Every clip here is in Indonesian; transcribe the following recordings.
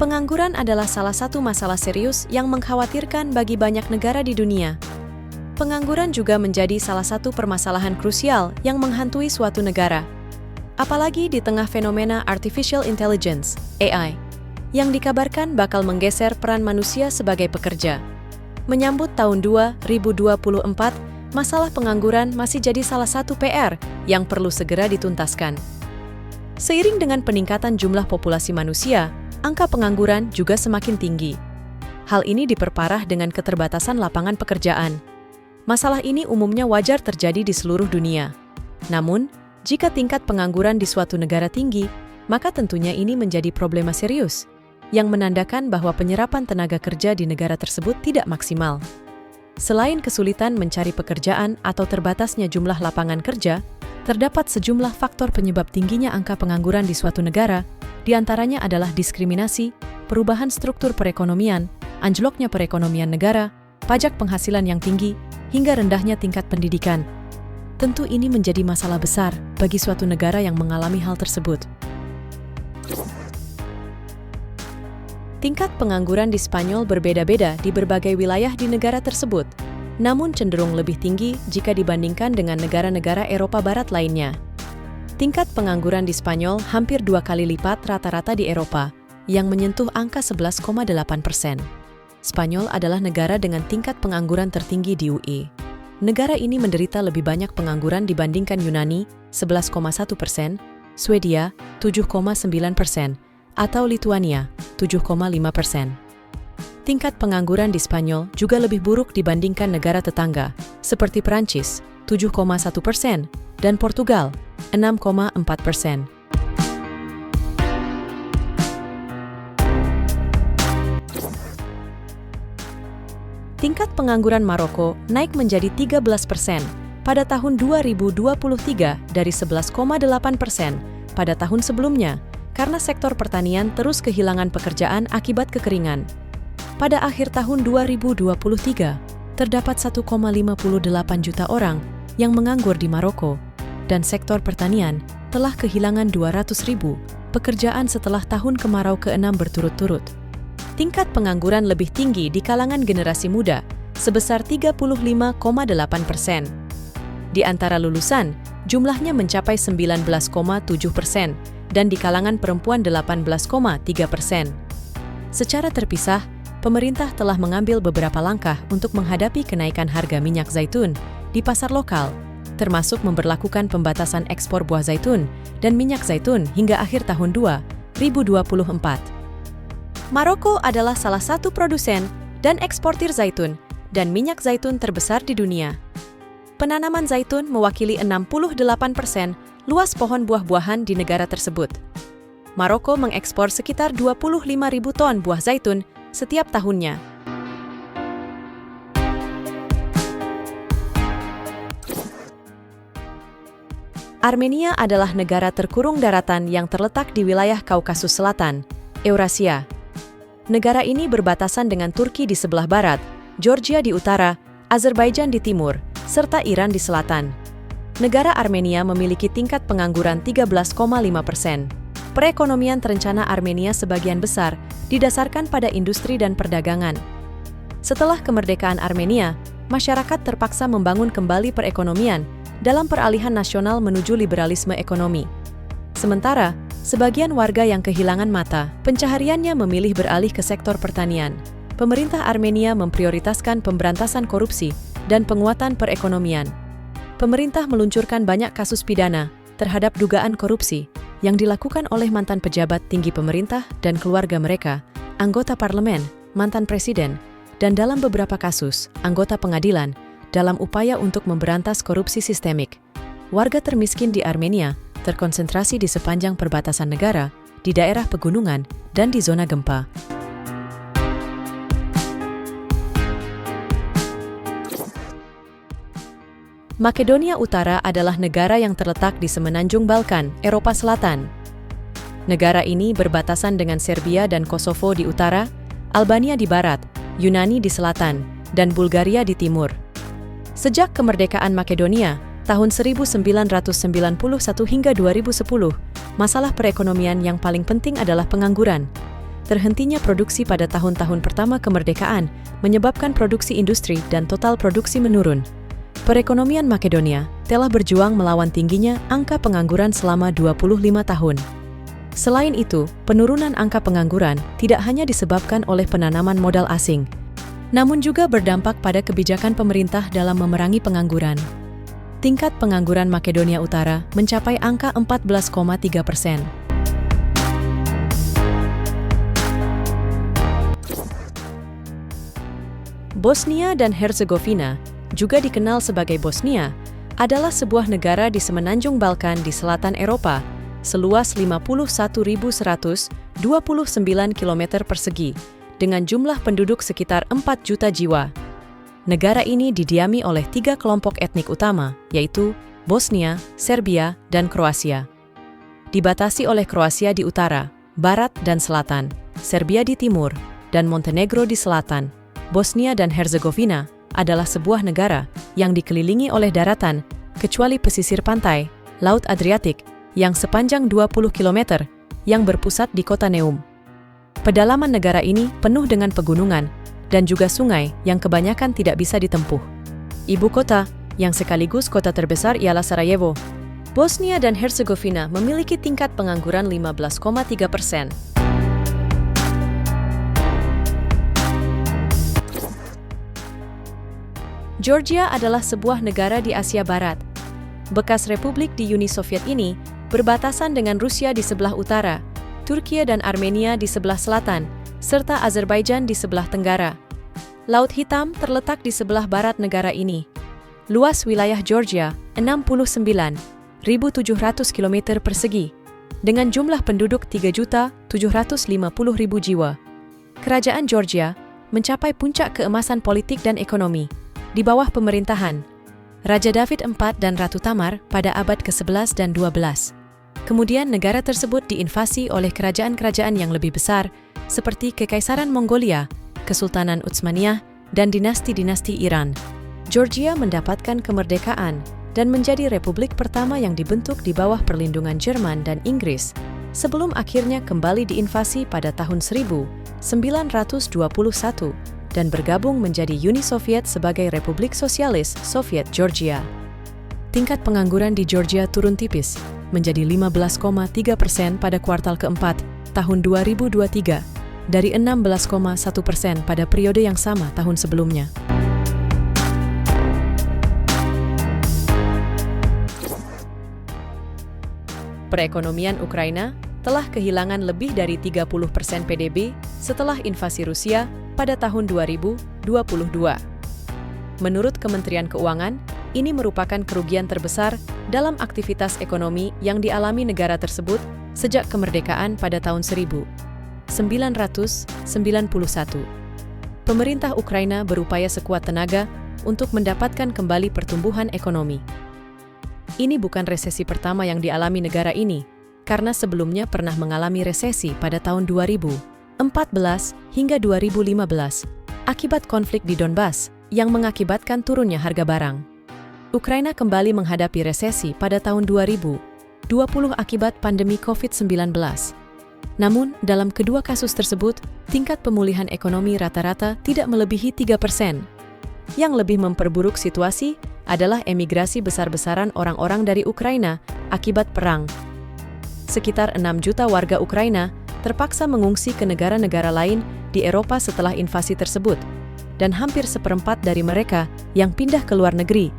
Pengangguran adalah salah satu masalah serius yang mengkhawatirkan bagi banyak negara di dunia. Pengangguran juga menjadi salah satu permasalahan krusial yang menghantui suatu negara. Apalagi di tengah fenomena Artificial Intelligence, AI, yang dikabarkan bakal menggeser peran manusia sebagai pekerja. Menyambut tahun 2024, masalah pengangguran masih jadi salah satu PR yang perlu segera dituntaskan. Seiring dengan peningkatan jumlah populasi manusia, angka pengangguran juga semakin tinggi. Hal ini diperparah dengan keterbatasan lapangan pekerjaan. Masalah ini umumnya wajar terjadi di seluruh dunia. Namun, jika tingkat pengangguran di suatu negara tinggi, maka tentunya ini menjadi problema serius, yang menandakan bahwa penyerapan tenaga kerja di negara tersebut tidak maksimal. Selain kesulitan mencari pekerjaan atau terbatasnya jumlah lapangan kerja, terdapat sejumlah faktor penyebab tingginya angka pengangguran di suatu negara, di antaranya adalah diskriminasi, perubahan struktur perekonomian, anjloknya perekonomian negara, pajak penghasilan yang tinggi, hingga rendahnya tingkat pendidikan. Tentu ini menjadi masalah besar bagi suatu negara yang mengalami hal tersebut. Tingkat pengangguran di Spanyol berbeda-beda di berbagai wilayah di negara tersebut, namun cenderung lebih tinggi jika dibandingkan dengan negara-negara Eropa Barat lainnya. Tingkat pengangguran di Spanyol hampir 2 kali lipat rata-rata di Eropa, yang menyentuh angka 11,8%. Spanyol adalah negara dengan tingkat pengangguran tertinggi di UI. Negara ini menderita lebih banyak pengangguran dibandingkan Yunani, 11,1%, Swedia, 7,9%, atau Lituania, 7,5%. Tingkat pengangguran di Spanyol juga lebih buruk dibandingkan negara tetangga, seperti Perancis, 7,1%, dan Portugal, 6,4%. Tingkat pengangguran Maroko naik menjadi 13% pada tahun 2023 dari 11,8% pada tahun sebelumnya, karena sektor pertanian terus kehilangan pekerjaan akibat kekeringan. Pada akhir tahun 2023, terdapat 1,58 juta orang yang menganggur di Maroko, dan sektor pertanian telah kehilangan 200.000 pekerjaan setelah tahun kemarau ke-6 berturut-turut. Tingkat pengangguran lebih tinggi di kalangan generasi muda, sebesar 35,8%. Di antara lulusan, jumlahnya mencapai 19,7%, dan di kalangan perempuan 18,3%. Secara terpisah, pemerintah telah mengambil beberapa langkah untuk menghadapi kenaikan harga minyak zaitun di pasar lokal, termasuk memberlakukan pembatasan ekspor buah zaitun dan minyak zaitun hingga akhir tahun 2024. Maroko adalah salah satu produsen dan eksportir zaitun dan minyak zaitun terbesar di dunia. Penanaman zaitun mewakili 68% luas pohon buah-buahan di negara tersebut. Maroko mengekspor sekitar 25.000 ton buah zaitun setiap tahunnya. Armenia adalah negara terkurung daratan yang terletak di wilayah Kaukasus Selatan, Eurasia. Negara ini berbatasan dengan Turki di sebelah barat, Georgia di utara, Azerbaijan di timur, serta Iran di selatan. Negara Armenia memiliki tingkat pengangguran 13,5%. Perekonomian terencana Armenia sebagian besar didasarkan pada industri dan perdagangan. Setelah kemerdekaan Armenia, masyarakat terpaksa membangun kembali perekonomian dalam peralihan nasional menuju liberalisme ekonomi. Sementara, sebagian warga yang kehilangan mata pencahariannya memilih beralih ke sektor pertanian. Pemerintah Armenia memprioritaskan pemberantasan korupsi dan penguatan perekonomian. Pemerintah meluncurkan banyak kasus pidana terhadap dugaan korupsi yang dilakukan oleh mantan pejabat tinggi pemerintah dan keluarga mereka, anggota parlemen, mantan presiden, dan dalam beberapa kasus, anggota pengadilan, dalam upaya untuk memberantas korupsi sistemik. Warga termiskin di Armenia terkonsentrasi di sepanjang perbatasan negara, di daerah pegunungan, dan di zona gempa. Makedonia Utara adalah negara yang terletak di semenanjung Balkan, Eropa Selatan. Negara ini berbatasan dengan Serbia dan Kosovo di utara, Albania di barat, Yunani di selatan, dan Bulgaria di timur. Sejak kemerdekaan Makedonia, tahun 1991 hingga 2010, masalah perekonomian yang paling penting adalah pengangguran. terhentinya produksi pada tahun-tahun pertama kemerdekaan menyebabkan produksi industri dan total produksi menurun. Perekonomian Makedonia telah berjuang melawan tingginya angka pengangguran selama 25 tahun. Selain itu, penurunan angka pengangguran tidak hanya disebabkan oleh penanaman modal asing, namun juga berdampak pada kebijakan pemerintah dalam memerangi pengangguran. Tingkat pengangguran Makedonia Utara mencapai angka 14,3%. Bosnia dan Herzegovina, juga dikenal sebagai Bosnia, adalah sebuah negara di semenanjung Balkan di selatan Eropa, seluas 51.129 km persegi, dengan jumlah penduduk sekitar 4 juta jiwa. Negara ini didiami oleh 3 kelompok etnik utama, yaitu Bosnia, Serbia, dan Kroasia. Dibatasi oleh Kroasia di utara, barat, dan selatan, Serbia di timur, dan Montenegro di selatan. Bosnia dan Herzegovina adalah sebuah negara yang dikelilingi oleh daratan, kecuali pesisir pantai, Laut Adriatik, yang sepanjang 20 km, yang berpusat di kota Neum. Pedalaman negara ini penuh dengan pegunungan, dan juga sungai yang kebanyakan tidak bisa ditempuh. Ibu kota, yang sekaligus kota terbesar ialah Sarajevo. Bosnia dan Herzegovina memiliki tingkat pengangguran 15,3%. Georgia adalah sebuah negara di Asia Barat. Bekas republik di Uni Soviet ini berbatasan dengan Rusia di sebelah utara, Turki dan Armenia di sebelah selatan, serta Azerbaijan di sebelah tenggara. Laut Hitam terletak di sebelah barat negara ini. Luas wilayah Georgia 69.700 km persegi, dengan jumlah penduduk 3.750.000 jiwa. Kerajaan Georgia mencapai puncak keemasan politik dan ekonomi di bawah pemerintahan Raja David IV dan Ratu Tamar pada abad ke-11 dan 12. Kemudian negara tersebut diinvasi oleh kerajaan-kerajaan yang lebih besar seperti Kekaisaran Mongolia, Kesultanan Utsmaniyah, dan dinasti-dinasti Iran. Georgia mendapatkan kemerdekaan dan menjadi republik pertama yang dibentuk di bawah perlindungan Jerman dan Inggris, sebelum akhirnya kembali diinvasi pada tahun 1921 dan bergabung menjadi Uni Soviet sebagai Republik Sosialis Soviet Georgia. Tingkat pengangguran di Georgia turun tipis, menjadi 15,3% pada kuartal keempat tahun 2023, dari 16,1% pada periode yang sama tahun sebelumnya. Perekonomian Ukraina telah kehilangan lebih dari 30% PDB setelah invasi Rusia pada tahun 2022. Menurut Kementerian Keuangan, ini merupakan kerugian terbesar dalam aktivitas ekonomi yang dialami negara tersebut sejak kemerdekaan pada tahun 1991. Pemerintah Ukraina berupaya sekuat tenaga untuk mendapatkan kembali pertumbuhan ekonomi. Ini bukan resesi pertama yang dialami negara ini, karena sebelumnya pernah mengalami resesi pada tahun 2014 hingga 2015 akibat konflik di Donbas yang mengakibatkan turunnya harga barang. Ukraina kembali menghadapi resesi pada tahun 2020 akibat pandemi COVID-19. Namun, dalam kedua kasus tersebut, tingkat pemulihan ekonomi rata-rata tidak melebihi 3%. Yang lebih memperburuk situasi adalah emigrasi besar-besaran orang-orang dari Ukraina akibat perang. Sekitar 6 juta warga Ukraina terpaksa mengungsi ke negara-negara lain di Eropa setelah invasi tersebut, dan hampir seperempat dari mereka yang pindah ke luar negeri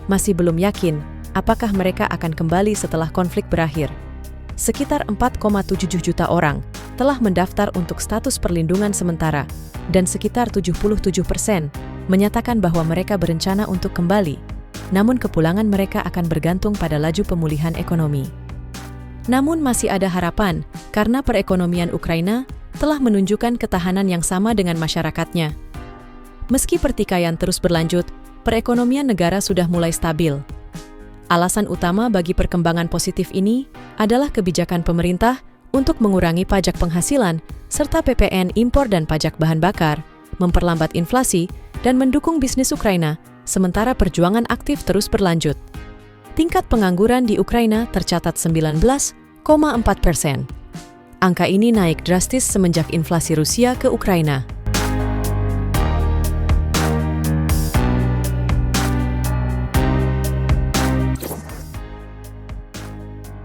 masih belum yakin apakah mereka akan kembali setelah konflik berakhir. Sekitar 4,7 juta orang telah mendaftar untuk status perlindungan sementara, dan sekitar 77% menyatakan bahwa mereka berencana untuk kembali, namun kepulangan mereka akan bergantung pada laju pemulihan ekonomi. Namun masih ada harapan, karena perekonomian Ukraina telah menunjukkan ketahanan yang sama dengan masyarakatnya. Meski pertikaian terus berlanjut, perekonomian negara sudah mulai stabil. Alasan utama bagi perkembangan positif ini adalah kebijakan pemerintah untuk mengurangi pajak penghasilan serta PPN impor dan pajak bahan bakar, memperlambat inflasi, dan mendukung bisnis Ukraina, sementara perjuangan aktif terus berlanjut. Tingkat pengangguran di Ukraina tercatat 19,4%. Angka ini naik drastis semenjak invasi Rusia ke Ukraina.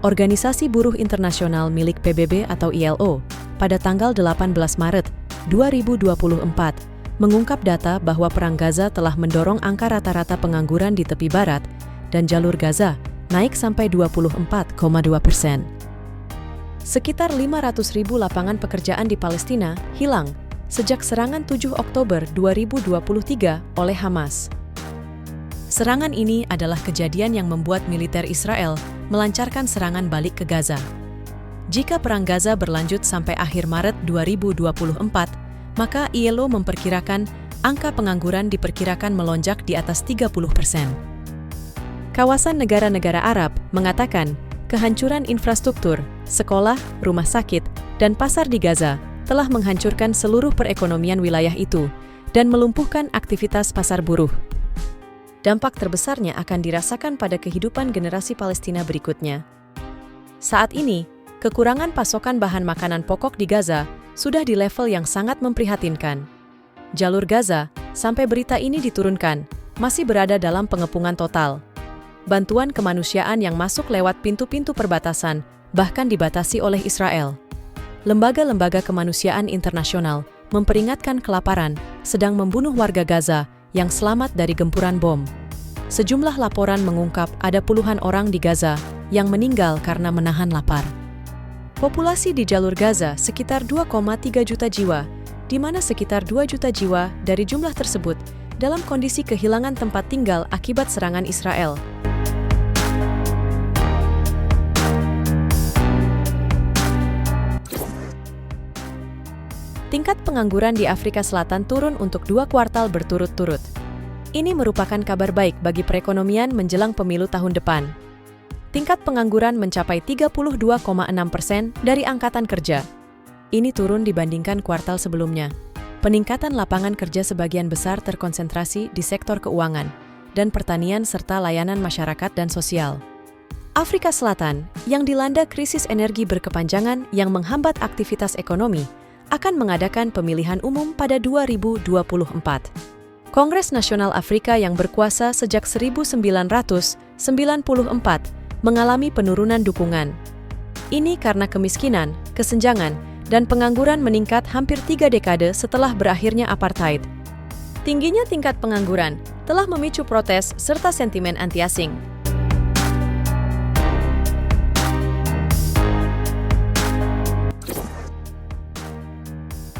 Organisasi Buruh Internasional milik PBB atau ILO pada tanggal 18 Maret 2024 mengungkap data bahwa Perang Gaza telah mendorong angka rata-rata pengangguran di tepi barat dan jalur Gaza naik sampai 24,2%. Sekitar 500.000 lapangan pekerjaan di Palestina hilang sejak serangan 7 Oktober 2023 oleh Hamas. Serangan ini adalah kejadian yang membuat militer Israel melancarkan serangan balik ke Gaza. Jika Perang Gaza berlanjut sampai akhir Maret 2024, maka ILO memperkirakan angka pengangguran diperkirakan melonjak di atas 30%. Kawasan negara-negara Arab mengatakan kehancuran infrastruktur, sekolah, rumah sakit, dan pasar di Gaza telah menghancurkan seluruh perekonomian wilayah itu dan melumpuhkan aktivitas pasar buruh. Dampak terbesarnya akan dirasakan pada kehidupan generasi Palestina berikutnya. Saat ini, kekurangan pasokan bahan makanan pokok di Gaza sudah di level yang sangat memprihatinkan. Jalur Gaza, sampai berita ini diturunkan, masih berada dalam pengepungan total. Bantuan kemanusiaan yang masuk lewat pintu-pintu perbatasan bahkan dibatasi oleh Israel. Lembaga-lembaga kemanusiaan internasional memperingatkan kelaparan sedang membunuh warga Gaza yang selamat dari gempuran bom. Sejumlah laporan mengungkap ada puluhan orang di Gaza yang meninggal karena menahan lapar. Populasi di jalur Gaza sekitar 2,3 juta jiwa, di mana sekitar 2 juta jiwa dari jumlah tersebut dalam kondisi kehilangan tempat tinggal akibat serangan Israel. Tingkat pengangguran di Afrika Selatan turun untuk 2 kuartal berturut-turut. Ini merupakan kabar baik bagi perekonomian menjelang pemilu tahun depan. Tingkat pengangguran mencapai 32,6% dari angkatan kerja. Ini turun dibandingkan kuartal sebelumnya. Peningkatan lapangan kerja sebagian besar terkonsentrasi di sektor keuangan dan pertanian serta layanan masyarakat dan sosial. Afrika Selatan, yang dilanda krisis energi berkepanjangan yang menghambat aktivitas ekonomi, akan mengadakan pemilihan umum pada 2024. Kongres Nasional Afrika yang berkuasa sejak 1994 mengalami penurunan dukungan. Ini karena kemiskinan, kesenjangan, dan pengangguran meningkat hampir 3 dekade setelah berakhirnya apartheid. Tingginya tingkat pengangguran telah memicu protes serta sentimen anti-asing.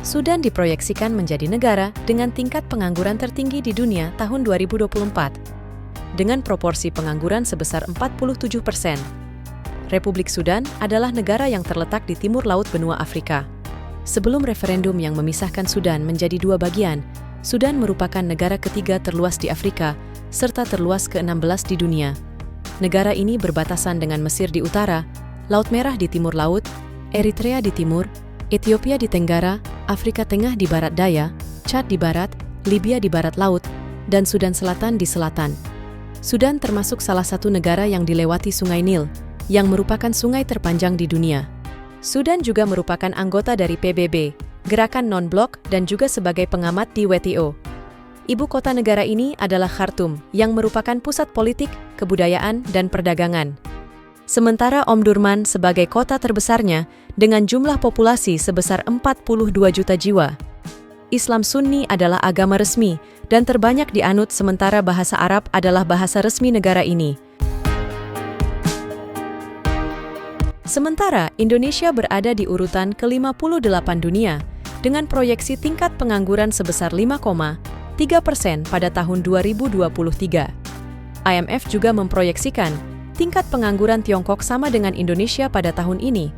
Sudan diproyeksikan menjadi negara dengan tingkat pengangguran tertinggi di dunia tahun 2024, dengan proporsi pengangguran sebesar 47%. Republik Sudan adalah negara yang terletak di timur laut benua Afrika. Sebelum referendum yang memisahkan Sudan menjadi 2 bagian, Sudan merupakan negara ketiga terluas di Afrika, serta terluas ke-16 di dunia. Negara ini berbatasan dengan Mesir di utara, Laut Merah di timur laut, Eritrea di timur, Ethiopia di tenggara, Afrika Tengah di barat daya, Chad di barat, Libya di barat laut, dan Sudan Selatan di selatan. Sudan termasuk salah satu negara yang dilewati Sungai Nil, yang merupakan sungai terpanjang di dunia. Sudan juga merupakan anggota dari PBB, Gerakan Non-Blok, dan juga sebagai pengamat di WTO. Ibu kota negara ini adalah Khartoum, yang merupakan pusat politik, kebudayaan, dan perdagangan. Sementara Omdurman sebagai kota terbesarnya dengan jumlah populasi sebesar 42 juta jiwa. Islam Sunni adalah agama resmi dan terbanyak dianut, sementara bahasa Arab adalah bahasa resmi negara ini. Sementara Indonesia berada di urutan ke-58 dunia dengan proyeksi tingkat pengangguran sebesar 5,3% pada tahun 2023. IMF juga memproyeksikan tingkat pengangguran Tiongkok sama dengan Indonesia pada tahun ini,